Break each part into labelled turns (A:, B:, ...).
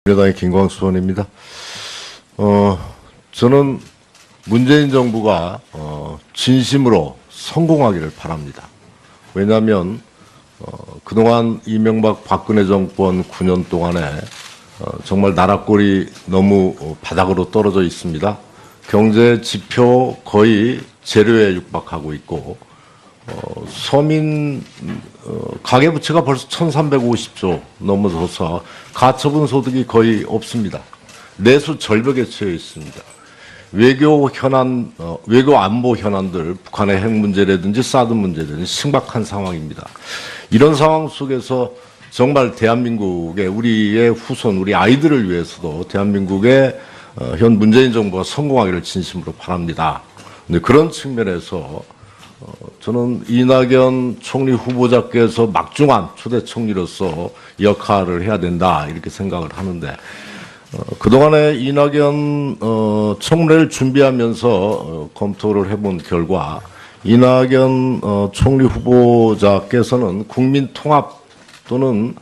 A: 민주당의 김광수 의원입니다. 저는 문재인 정부가 진심으로 성공하기를 바랍니다. 왜냐하면 그동안 이명박 박근혜 정권 9년 동안에 정말 나라꼴이 너무 바닥으로 떨어져 있습니다. 경제 지표 거의 제로에 육박하고 있고 서민 가계부채가 벌써 1350조 넘어서서 가처분 소득이 거의 없습니다. 내수 절벽에 처해 있습니다. 외교 안보 현안들, 북한의 핵 문제라든지 사드 문제라든지 심각한 상황입니다. 이런 상황 속에서 정말 대한민국의 우리의 후손, 우리 아이들을 위해서도 대한민국의 현 문재인 정부가 성공하기를 진심으로 바랍니다. 근데 그런 측면에서 저는 이낙연 총리 후보자께서 막중한 초대 총리로서 역할을 해야 된다 이렇게 생각을 하는데 그동안에 이낙연 총리를 준비하면서 검토를 해본 결과 이낙연 총리 후보자께서는 국민 통합 또는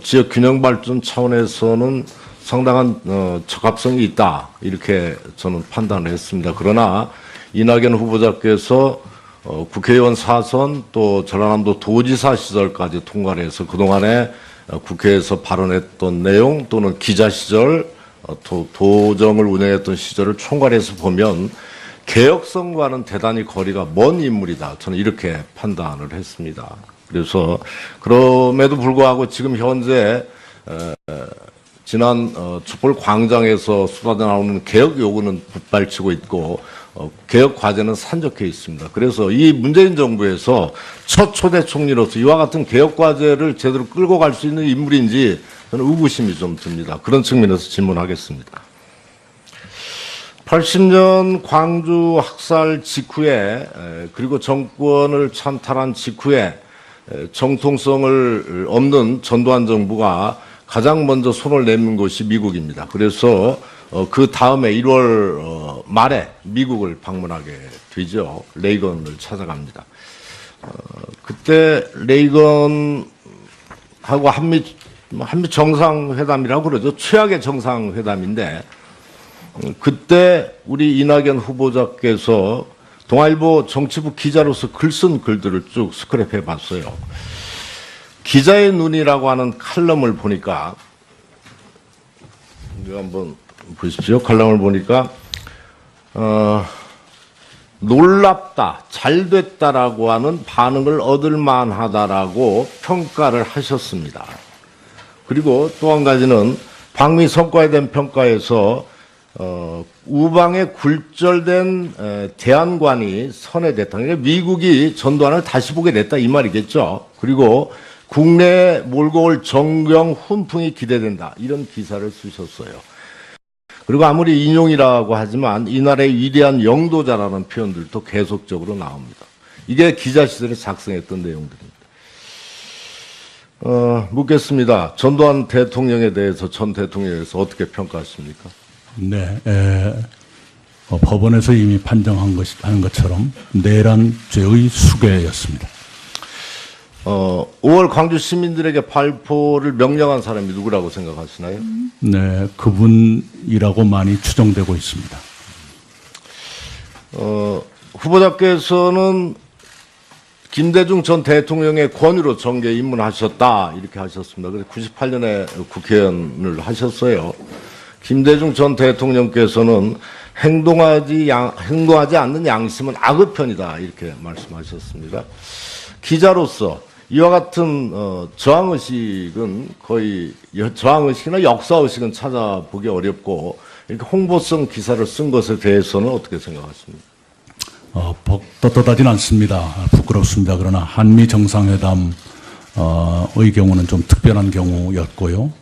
A: 지역 균형 발전 차원에서는 상당한 적합성이 있다 이렇게 저는 판단을 했습니다. 그러나 이낙연 후보자께서 국회의원 사선 또 전라남도 도지사 시절까지 통과를 해서 그동안에 국회에서 발언했던 내용 또는 기자 시절 도정을 운영했던 시절을 총괄해서 보면 개혁성과는 대단히 거리가 먼 인물이다. 저는 이렇게 판단을 했습니다. 그래서 그럼에도 불구하고 지금 현재 지난 촛불 광장에서 쏟아져 나오는 개혁 요구는 빗발치고 있고 개혁 과제는 산적해 있습니다. 그래서 이 문재인 정부에서 첫 초대 총리로서 이와 같은 개혁 과제를 제대로 끌고 갈 수 있는 인물인지 저는 의구심이 좀 듭니다. 그런 측면에서 질문하겠습니다. 80년 광주 학살 직후에 그리고 정권을 찬탈한 직후에 정통성을 없는 전두환 정부가 가장 먼저 손을 내민 곳이 미국입니다. 그래서 그 다음에 1월 말에 미국을 방문하게 되죠. 레이건을 찾아갑니다. 그때 레이건하고 한미 정상회담이라고 그러죠. 최악의 정상회담인데 그때 우리 이낙연 후보자께서 동아일보 정치부 기자로서 글 쓴 글들을 쭉 스크랩해 봤어요. 기자의 눈이라고 하는 칼럼을 보니까 이거 한번 보십시오. 칼럼을 보니까 놀랍다, 잘됐다라고 하는 반응을 얻을 만하다라고 평가를 하셨습니다. 그리고 또 한 가지는 방미 성과에 대한 평가에서 우방의 굴절된 대안관이 선회됐다. 그러니까 미국이 전두환을 다시 보게 됐다 이 말이겠죠. 그리고 국내에 몰고 올 정경 훈풍이 기대된다. 이런 기사를 쓰셨어요. 그리고 아무리 인용이라고 하지만 이날의 위대한 영도자라는 표현들도 계속적으로 나옵니다. 이게 기자 시절에 작성했던 내용들입니다. 묻겠습니다. 전두환 대통령에 대해서 전 대통령에 대해서 어떻게 평가하십니까?
B: 네, 법원에서 이미 판정한 것처럼 내란 죄의 수괴였습니다.
A: 5월 광주 시민들에게 발포를 명령한 사람이 누구라고 생각하시나요?
B: 네, 그분이라고 많이 추정되고 있습니다.
A: 후보자께서는 김대중 전 대통령의 권유로 정계에 입문하셨다 이렇게 하셨습니다. 그래서 98년에 국회의원을 하셨어요. 김대중 전 대통령께서는 행동하지 않는 양심은 악의 편이다 이렇게 말씀하셨습니다. 기자로서 이와 같은 저항의식은 거의 저항의식이나 역사의식은 찾아보기 어렵고 이렇게 홍보성 기사를 쓴 것에 대해서는 어떻게 생각하십니까?
B: 떳떳하진 않습니다. 부끄럽습니다. 그러나 한미 정상회담의 경우는 좀 특별한 경우였고요.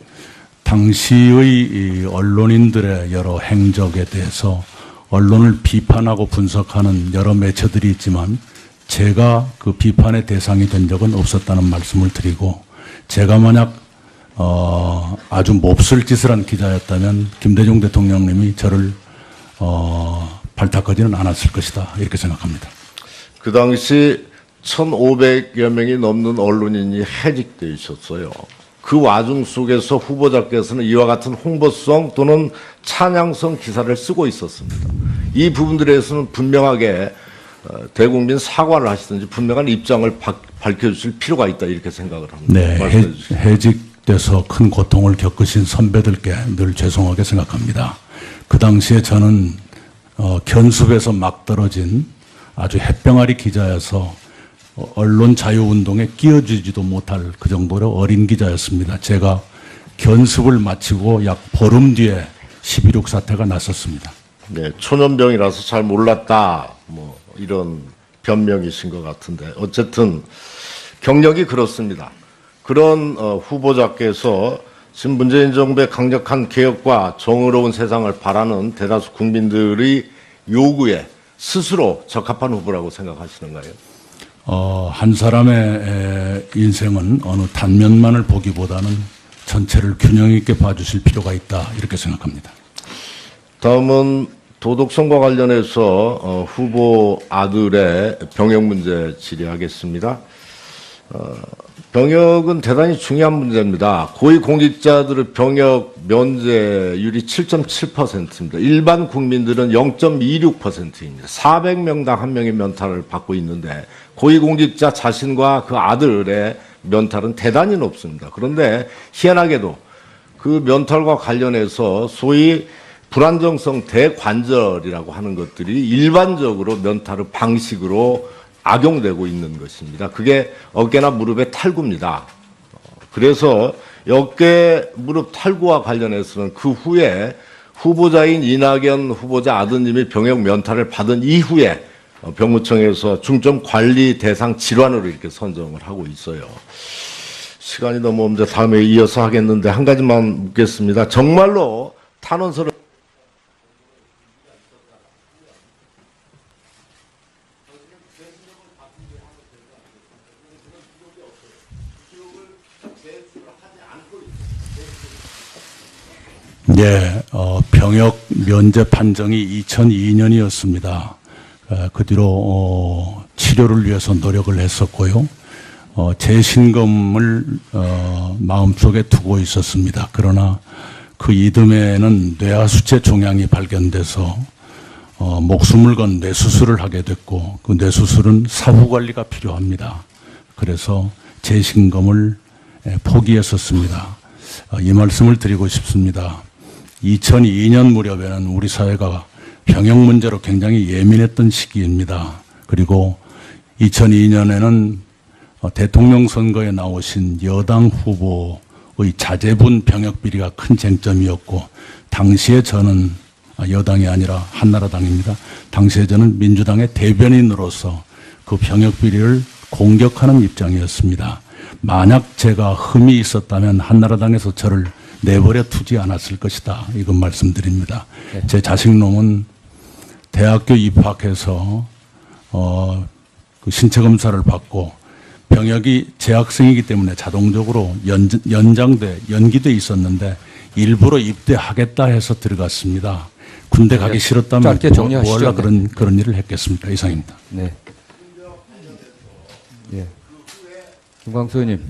B: 당시의 언론인들의 여러 행적에 대해서 언론을 비판하고 분석하는 여러 매체들이 있지만 제가 그 비판의 대상이 된 적은 없었다는 말씀을 드리고 제가 만약 아주 몹쓸 짓을 한 기자였다면 김대중 대통령님이 저를 발탁하지는 않았을 것이다 이렇게 생각합니다.
A: 그 당시 1,500여 명이 넘는 언론인이 해직되어 있었어요. 그 와중 속에서 후보자께서는 이와 같은 홍보성 또는 찬양성 기사를 쓰고 있었습니다. 이 부분들에 대해서는 분명하게 대국민 사과를 하시든지 분명한 입장을 밝혀주실 필요가 있다 이렇게 생각을 합니다.
B: 네,
A: 말씀해 주시죠.
B: 해직돼서 큰 고통을 겪으신 선배들께 늘 죄송하게 생각합니다. 그 당시에 저는 견습에서 막 떨어진 아주 햇병아리 기자여서 언론 자유운동에 끼어주지도 못할 그 정도로 어린 기자였습니다. 제가 견습을 마치고 약 보름 뒤에 11.6 사태가 났었습니다.
A: 네, 초년병이라서 잘 몰랐다 뭐 이런 변명이신 것 같은데 어쨌든 경력이 그렇습니다. 그런 후보자께서 지금 문재인 정부의 강력한 개혁과 정의로운 세상을 바라는 대다수 국민들의 요구에 스스로 적합한 후보라고 생각하시는가요?
B: 한 사람의 인생은 어느 단면만을 보기보다는 전체를 균형 있게 봐주실 필요가 있다 이렇게 생각합니다.
A: 다음은 도덕성과 관련해서 후보 아들의 병역 문제 질의하겠습니다. 병역은 대단히 중요한 문제입니다. 고위공직자들의 병역 면제율이 7.7%입니다. 일반 국민들은 0.26%입니다. 400명당 1명의 면탈을 받고 있는데 고위공직자 자신과 그 아들의 면탈은 대단히 높습니다. 그런데 희한하게도 그 면탈과 관련해서 소위 불안정성 대관절이라고 하는 것들이 일반적으로 면탈의 방식으로 악용되고 있는 것입니다. 그게 어깨나 무릎의 탈구입니다. 그래서 어깨, 무릎 탈구와 관련해서는 그 후에 후보자인 이낙연 후보자 아드님이 병역 면탈을 받은 이후에 병무청에서 중점 관리 대상 질환으로 이렇게 선정을 하고 있어요. 시간이 넘어오는데 다음에 이어서 하겠는데 한 가지만 묻겠습니다. 정말로 탄원서를
B: 네, 병역 면제 판정이 2002년이었습니다. 그 뒤로 치료를 위해서 노력을 했었고요. 재신검을 마음속에 두고 있었습니다. 그러나 그 이듬해에는 뇌하수체 종양이 발견돼서 목숨을 건 뇌수술을 하게 됐고 그 뇌수술은 사후관리가 필요합니다. 그래서 재신검을 포기했었습니다. 이 말씀을 드리고 싶습니다. 2002년 무렵에는 우리 사회가 병역 문제로 굉장히 예민했던 시기입니다. 그리고 2002년에는 대통령 선거에 나오신 여당 후보의 자제분 병역 비리가 큰 쟁점이었고 당시에 저는 여당이 아니라 한나라당입니다. 당시에 저는 민주당의 대변인으로서 그 병역 비리를 공격하는 입장이었습니다. 만약 제가 흠이 있었다면 한나라당에서 저를 내버려 두지 않았을 것이다. 이건 말씀드립니다.
C: 네.
B: 제 자식놈은 대학교 입학해서 그 신체 검사를 받고 병역이 재학생이기 때문에 자동적으로 연기돼 있었는데 일부러 입대하겠다 해서 들어갔습니다. 군대 가기 싫었다면
C: 짧게 정리하시죠.
B: 뭐라 그런 일을 했겠습니까? 이상입니다.
C: 네. 예. 김광수 의원님.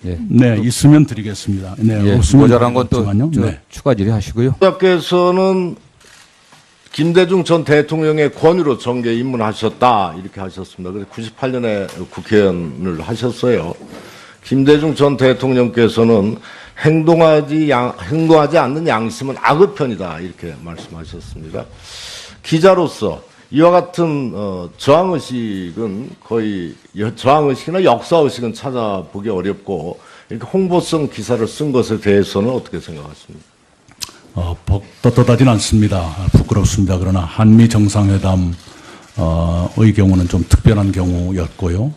C: 예.
B: 네, 있으면 드리겠습니다. 네,
C: 예.
B: 없으면
C: 모자란 건 또
B: 드리겠지만요. 네.
C: 추가 질의하시고요.
A: 후보자께서는 김대중 전 대통령의 권유로 정계에 입문하셨다 이렇게 하셨습니다. 그래서 98년에 국회의원을 하셨어요. 김대중 전 대통령께서는 행동하지 않는 양심은 악의 편이다 이렇게 말씀하셨습니다. 기자로서 이와 같은 저항의식은 거의 저항의식이나 역사의식은 찾아보기 어렵고 이렇게 홍보성 기사를 쓴 것에 대해서는 어떻게 생각하십니까?
B: 떳떳하진 않습니다. 부끄럽습니다. 그러나 한미 정상회담의 경우는 좀 특별한 경우였고요.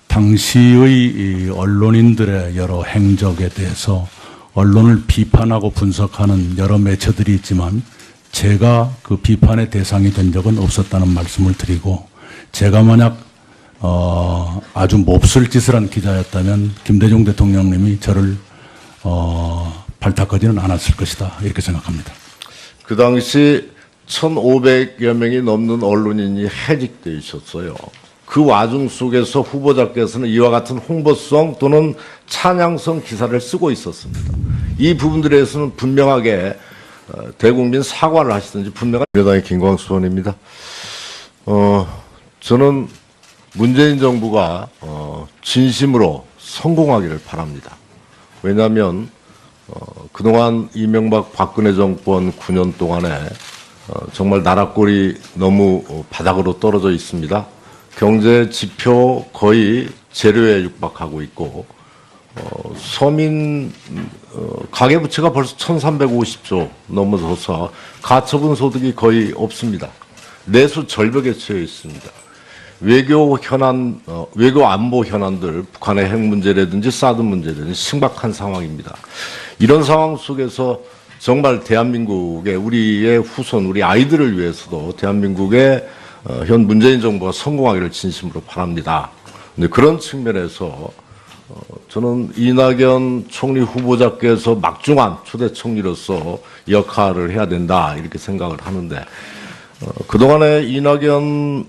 B: 당시의 이 언론인들의 여러 행적에 대해서 언론을 비판하고 분석하는 여러 매체들이 있지만 제가 그 비판의 대상이 된 적은 없었다는 말씀을 드리고 제가 만약 아주 몹쓸 짓을 한 기자였다면 김대중 대통령님이 저를 발탁하지는 않았을 것이다 이렇게 생각합니다.
A: 그 당시 1,500여 명이 넘는 언론인이 해직되어 있었어요. 그 와중 속에서 후보자께서는 이와 같은 홍보성 또는 찬양성 기사를 쓰고 있었습니다. 이 부분들에 대해서는 분명하게 대국민 사과를 하시든지 분명한 민주당의 김광수 의원입니다. 저는 문재인 정부가 진심으로 성공하기를 바랍니다. 왜냐하면 그동안 이명박 박근혜 정권 9년 동안에 정말 나라꼴이 너무 바닥으로 떨어져 있습니다. 경제 지표 거의 제로에 육박하고 있고 서민 가계부채가 벌써 1,350조 넘어서서 가처분 소득이 거의 없습니다. 내수 절벽에 처해 있습니다. 외교 안보 현안들, 북한의 핵 문제라든지 사드 문제라든지 심각한 상황입니다. 이런 상황 속에서 정말 대한민국의 우리의 후손, 우리 아이들을 위해서도 대한민국의 현 문재인 정부가 성공하기를 진심으로 바랍니다. 근데 그런 측면에서 저는 이낙연 총리 후보자께서 막중한 초대 총리로서 역할을 해야 된다 이렇게 생각을 하는데 그동안에 이낙연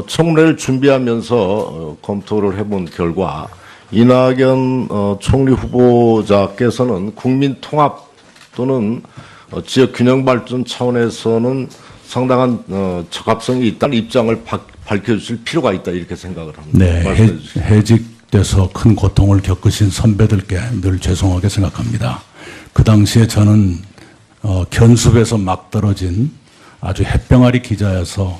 A: 청문회를 준비하면서 검토를 해본 결과 이낙연 총리 후보자께서는 국민 통합 또는 지역 균형 발전 차원에서는 상당한 적합성이 있다는 입장을 밝혀주실 필요가 있다 이렇게 생각을 합니다.
B: 네,
A: 말씀해 주시죠.
B: 해직돼서 큰 고통을 겪으신 선배들께 늘 죄송하게 생각합니다. 그 당시에 저는 견습에서 막 떨어진 아주 햇병아리 기자여서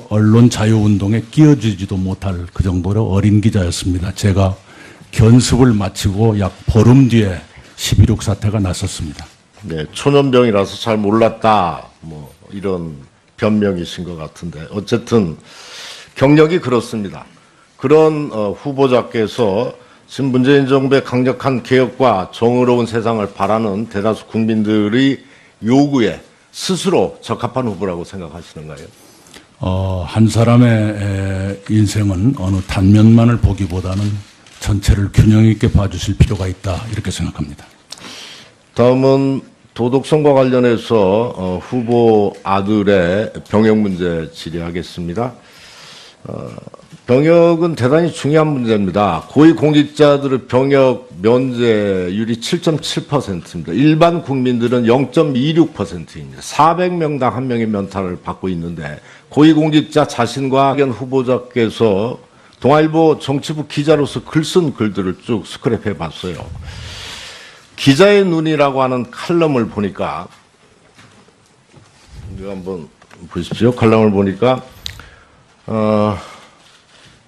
B: 언론 자유운동에 끼어들지도 못할 그 정도로 어린 기자였습니다. 제가 견습을 마치고 약 보름 뒤에 11.6 사태가 났었습니다.
A: 네, 초년병이라서 잘 몰랐다 뭐 이런 변명이신 것 같은데 어쨌든 경력이 그렇습니다. 그런 후보자께서 지금 문재인 정부의 강력한 개혁과 정의로운 세상을 바라는 대다수 국민들의 요구에 스스로 적합한 후보라고 생각하시는가요?
B: 한 사람의 인생은 어느 단면만을 보기보다는 전체를 균형 있게 봐주실 필요가 있다 이렇게 생각합니다.
A: 다음은 도덕성과 관련해서 후보 아들의 병역 문제 질의하겠습니다. 병역은 대단히 중요한 문제입니다. 고위공직자들의 병역 면제율이 7.7%입니다. 일반 국민들은 0.26%입니다. 400명당 1명의 면탈을 받고 있는데 고위공직자 자신과 이낙연 후보자께서 동아일보 정치부 기자로서 글 쓴 글들을 쭉 스크랩해 봤어요. 기자의 눈이라고 하는 칼럼을 보니까 이거 한번 보십시오. 칼럼을 보니까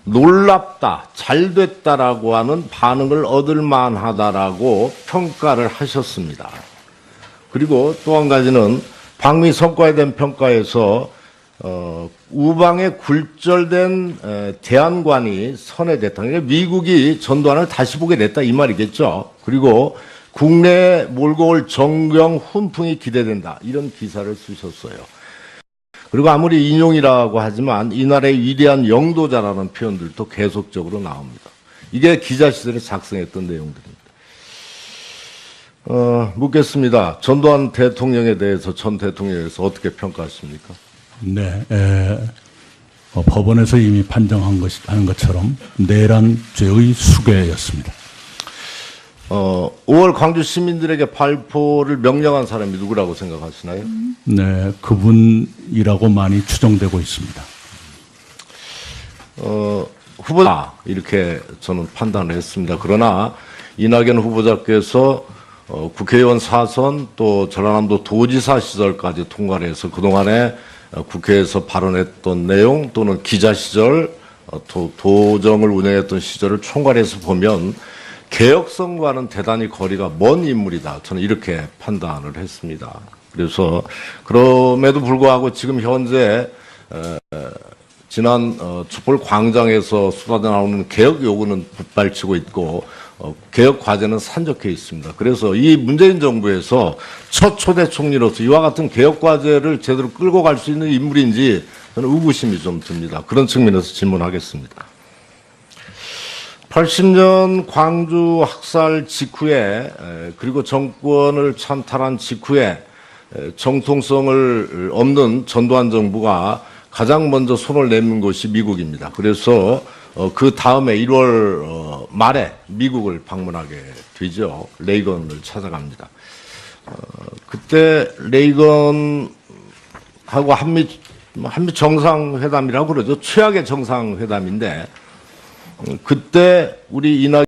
A: 놀랍다, 잘됐다라고 하는 반응을 얻을 만하다라고 평가를 하셨습니다. 그리고 또 한 가지는 방미 성과에 대한 평가에서 우방에 굴절된 대안관이 선회됐다. 그러니까 미국이 전두환을 다시 보게 됐다 이 말이겠죠. 그리고 국내에 몰고 올 정경 훈풍이 기대된다. 이런 기사를 쓰셨어요. 그리고 아무리 인용이라고 하지만 이날의 위대한 영도자라는 표현들도 계속적으로 나옵니다. 이게 기자 시절에 작성했던 내용들입니다. 묻겠습니다. 전두환 대통령에 대해서 전 대통령에 대해서 어떻게 평가하십니까?
B: 네, 법원에서 이미 판정한 하는 것처럼 내란 죄의 수괴였습니다.
A: 5월 광주 시민들에게 발포를 명령한 사람이 누구라고 생각하시나요?
B: 네, 그분이라고 많이 추정되고 있습니다.
A: 후보자 이렇게 저는 판단을 했습니다. 그러나 이낙연 후보자께서 국회의원 4선 또 전라남도 도지사 시절까지 통과를 해서 그동안에 국회에서 발언했던 내용 또는 기자 시절 도정을 운영했던 시절을 총괄해서 보면 개혁성과는 대단히 거리가 먼 인물이다. 저는 이렇게 판단을 했습니다. 그래서 그럼에도 불구하고 지금 현재 지난 촛불 광장에서 쏟아져 나오는 개혁 요구는 붓발치고 있고 개혁 과제는 산적해 있습니다. 그래서 이 문재인 정부에서 첫 초대 총리로서 이와 같은 개혁 과제를 제대로 끌고 갈 수 있는 인물인지 저는 의구심이 좀 듭니다. 그런 측면에서 질문하겠습니다. 80년 광주 학살 직후에 그리고 정권을 찬탈한 직후에 정통성을 없는 전두환 정부가 가장 먼저 손을 내민 것이 미국입니다. 그래서 그 다음에 1월 말에 미국을 방문하게 되죠. 레이건을 찾아갑니다. 그때 레이건하고 한미 정상회담이라고 그러죠. 최악의 정상회담인데 그때 우리 이낙연